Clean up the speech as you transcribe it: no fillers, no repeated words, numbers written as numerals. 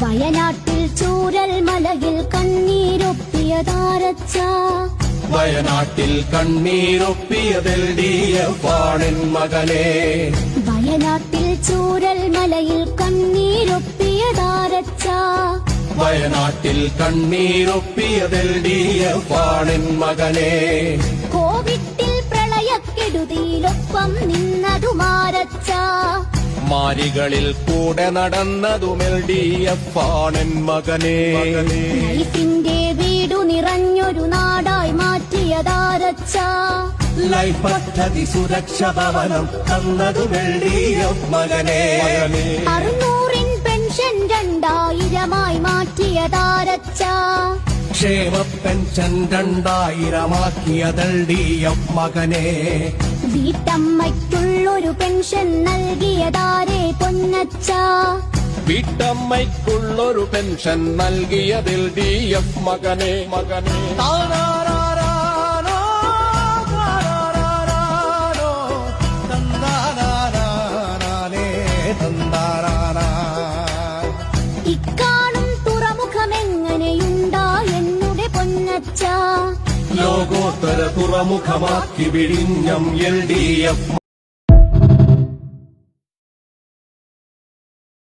വയനാട്ടിൽ ചൂരൽ മലയിൽ കണ്ണീരൊപ്പിയതാരച്ച വയനാട്ടിൽ കണ്ണീരൊപ്പിയതെൽഡിഎഫ് ആണെൻ മകനെ വയനാട്ടിൽ ചൂരൽ മലയിൽ കണ്ണീരൊപ്പിയതാരച്ച വയനാട്ടിൽ കണ്ണീരൊപ്പിയതെൽഡിഎഫ് ആണെൻ മകനെ കോവിഡിൽ പ്രളയക്കെടുതിയിലൊപ്പം നിന്നതുമാരച്ച മാരികളിൽ കൂടെ നടന്നതുമെൽഡിഎഫ് ആണെൻ മകനെ ലൈഫിന്റെ വീടു നിറഞ്ഞൊരു നാടായി മാറ്റിയതാരച്ച ലൈഫ് പദ്ധതി സുരക്ഷ ഭവനം തന്നതുമെൽഡിഎഫ് മകനെ 600 പെൻഷൻ 2000 മാറ്റിയതാരച്ച ക്ഷേമ പെൻഷൻ 2000 മകനെ വീട്ടമ്മയ്ക്കുള്ളൊരു പെൻഷൻ നൽകിയതാരേ പൊന്നച്ച വീട്ടമ്മയ്ക്കുള്ളൊരു പെൻഷൻ നൽകിയതെൽഡിഎഫ് മകനെ ഇക്കാണും തുറമുഖമെങ്ങനെയുണ്ടാ എന്നുടെ പൊന്നച്ച ലോകോത്തര തുറമുഖമാക്കി വിഴിഞ്ഞം എൽഡിഎഫ്